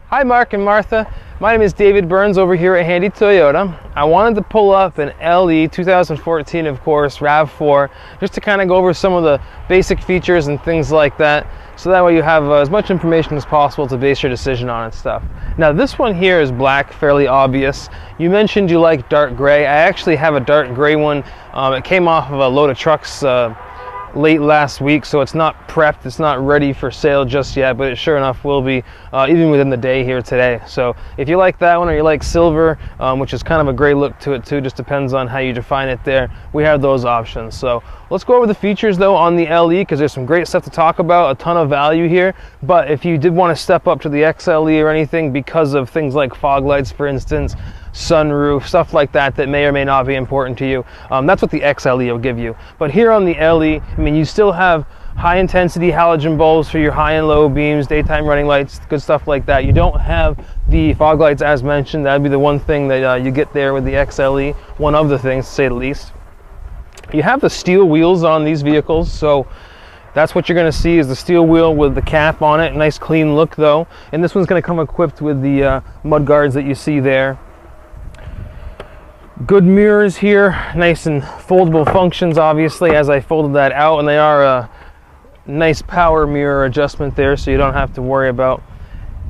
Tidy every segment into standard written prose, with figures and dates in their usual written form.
Hi Mark and Martha, my name is David Burns over here at Handy Toyota. I wanted to pull up an LE 2014, of course, RAV4, just to kind of go over some of the basic features and things like that, so that way you have as much information as possible to base your decision on and stuff. Now this one here is black, fairly obvious. You mentioned you like dark gray. I actually have a dark gray one. It came off of a load of trucks late last week, so it's not prepped, it's not ready for sale just yet, but it sure enough will be even within the day here today. So if you like that one, or you like silver, which is kind of a gray look to it too, just depends on how you define it there, we have those options. So let's go over the features though on the LE, because there's some great stuff to talk about, a ton of value here. But if you did want to step up to the XLE or anything because of things like fog lights, for instance, sunroof, stuff like that that may or may not be important to you, that's what the XLE will give you. But here on the LE, I mean, you still have high intensity halogen bulbs for your high and low beams, daytime running lights, good stuff like that. You don't have the fog lights as mentioned. That'd be the one thing that you get there with the XLE, one of the things to say the least. You have the steel wheels on these vehicles, so that's what you're going to see is the steel wheel with the cap on it. Nice clean look though, and this one's going to come equipped with the mud guards that you see there. Good mirrors here, nice and foldable functions obviously as I folded that out, and they are a nice power mirror adjustment there, so you don't have to worry about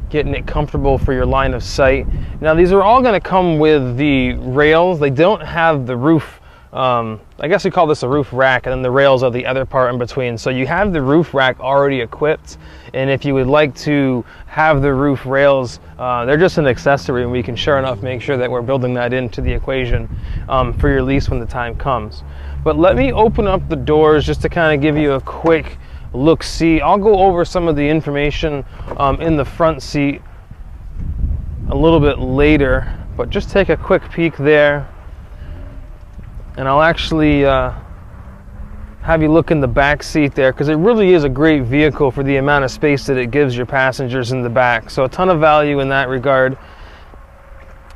getting it comfortable for your line of sight. Now these are all going to come with the rails. They don't have the roof, I guess we call this a roof rack, and then the rails are the other part in between. So you have the roof rack already equipped, and if you would like to have the roof rails, they're just an accessory, and we can sure enough make sure that we're building that into the equation for your lease when the time comes. But let me open up the doors just to kind of give you a quick look-see. I'll go over some of the information in the front seat a little bit later, but just take a quick peek there. And I'll actually have you look in the back seat there, because it really is a great vehicle for the amount of space that it gives your passengers in the back. So a ton of value in that regard.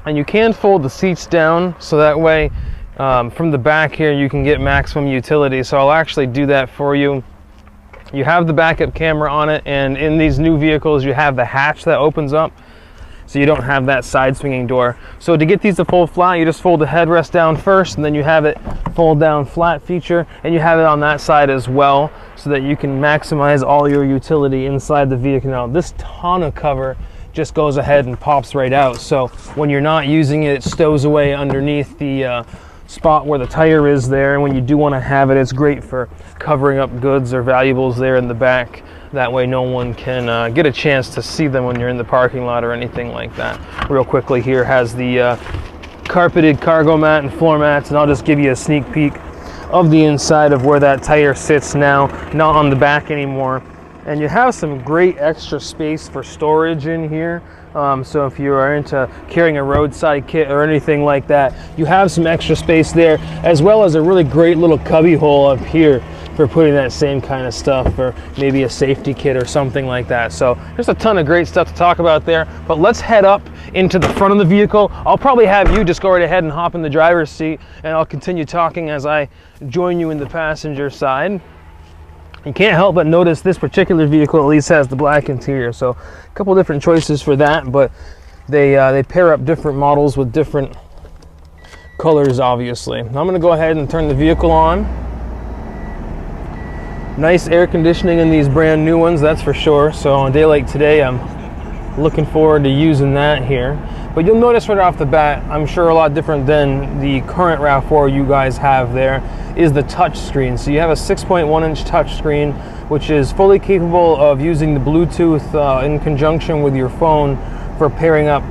And you can fold the seats down, so that way from the back here you can get maximum utility. So I'll actually do that for you. You have the backup camera on it, and in these new vehicles you have the hatch that opens up, so you don't have that side swinging door. So to get these to fold flat, you just fold the headrest down first, and then you have it fold down flat feature, and you have it on that side as well, so that you can maximize all your utility inside the vehicle. Now this tonneau cover just goes ahead and pops right out, so when you're not using it, it stows away underneath the spot where the tire is there, and when you do want to have it, it's great for covering up goods or valuables there in the back. That way no one can get a chance to see them when you're in the parking lot or anything like that. Real quickly, here has the carpeted cargo mat and floor mats, and I'll just give you a sneak peek of the inside of where that tire sits now, not on the back anymore. And you have some great extra space for storage in here. So if you are into carrying a roadside kit or anything like that, you have some extra space there, as well as a really great little cubby hole up here for putting that same kind of stuff, or maybe a safety kit or something like that. So there's a ton of great stuff to talk about there, but let's head up into the front of the vehicle. I'll probably have you just go right ahead and hop in the driver's seat, and I'll continue talking as I join you in the passenger side. You can't help but notice this particular vehicle at least has the black interior, so a couple different choices for that, but they pair up different models with different colors obviously. Now I'm going to go ahead and turn the vehicle on. Nice air conditioning in these brand new ones, that's for sure. So on a day like today, I'm looking forward to using that here. But you'll notice right off the bat, I'm sure a lot different than the current RAV4 you guys have there, is the touch screen. So you have a 6.1-inch touch screen, which is fully capable of using the Bluetooth in conjunction with your phone for pairing up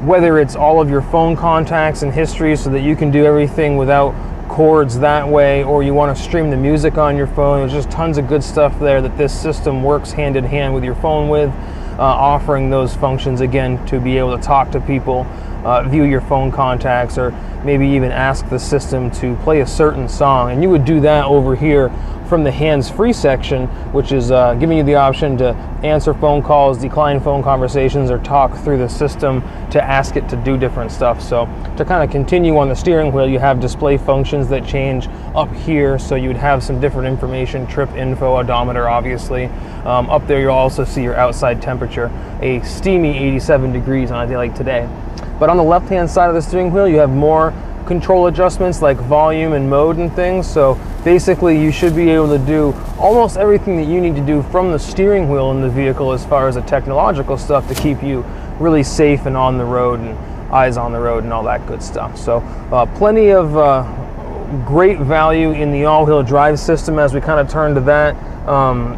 whether it's all of your phone contacts and history, so that you can do everything without cords that way, or you want to stream the music on your phone. There's just tons of good stuff there that this system works hand in hand with your phone with, offering those functions again to be able to talk to people, view your phone contacts, or maybe even ask the system to play a certain song. And you would do that over here from the hands-free section, which is giving you the option to answer phone calls, decline phone conversations, or talk through the system to ask it to do different stuff. So to kind of continue on the steering wheel, you have display functions that change up here, so you would have some different information, trip info, odometer obviously. Up there you'll also see your outside temperature, a steamy 87 degrees on a day like today. But on the left-hand side of the steering wheel, you have more control adjustments like volume and mode and things. So basically you should be able to do almost everything that you need to do from the steering wheel in the vehicle as far as the technological stuff to keep you really safe and on the road and eyes on the road and all that good stuff. So plenty of great value in the all-wheel drive system. As we kind of turn to that,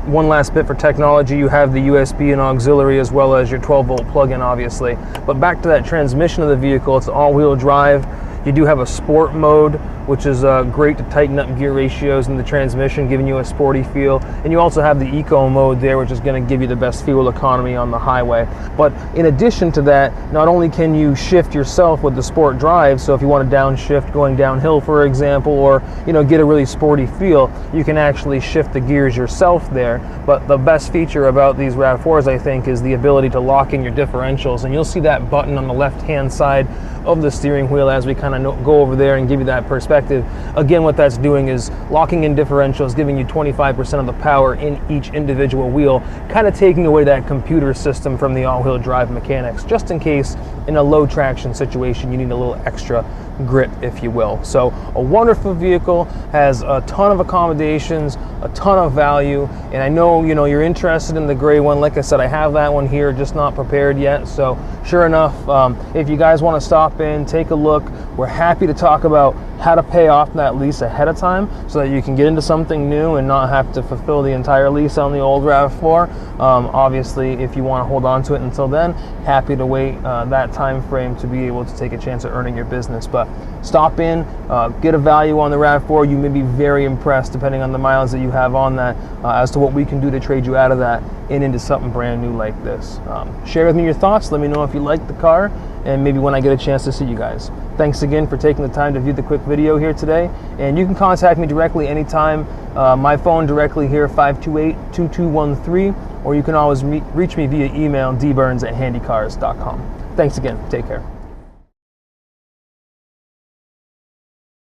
one last bit for technology, you have the USB and auxiliary as well as your 12-volt plug-in obviously. But back to that transmission of the vehicle, it's all-wheel drive. You do have a sport mode, which is great to tighten up gear ratios in the transmission, giving you a sporty feel. And you also have the eco mode there, which is going to give you the best fuel economy on the highway. But in addition to that, not only can you shift yourself with the sport drive, so if you want to downshift going downhill, for example, or get a really sporty feel, you can actually shift the gears yourself there. But the best feature about these RAV4s, I think, is the ability to lock in your differentials. And you'll see that button on the left-hand side of the steering wheel as we kind of go over there and give you that perspective. Again, what that's doing is locking in differentials, giving you 25% of the power in each individual wheel, kind of taking away that computer system from the all-wheel drive mechanics, just in case in a low traction situation you need a little extra grip, if you will. So a wonderful vehicle, has a ton of accommodations, a ton of value, and I know you're interested in the gray one. Like I said, I have that one here, just not prepared yet. So sure enough, if you guys want to stop in, take a look. We're happy to talk about how to pay off that lease ahead of time so that you can get into something new and not have to fulfill the entire lease on the old RAV4. Obviously, if you want to hold on to it until then, happy to wait that time frame to be able to take a chance at earning your business. But stop in, get a value on the RAV4. You may be very impressed, depending on the miles that you have on that, as to what we can do to trade you out of that and into something brand new like this. Share with me your thoughts. Let me know if you like the car, and maybe when I get a chance to see you guys. Thanks again for taking the time to view the quick video here today. And you can contact me directly anytime. My phone directly here, 528-2213, or you can always reach me via email, dburns@handycars.com. Thanks again. Take care.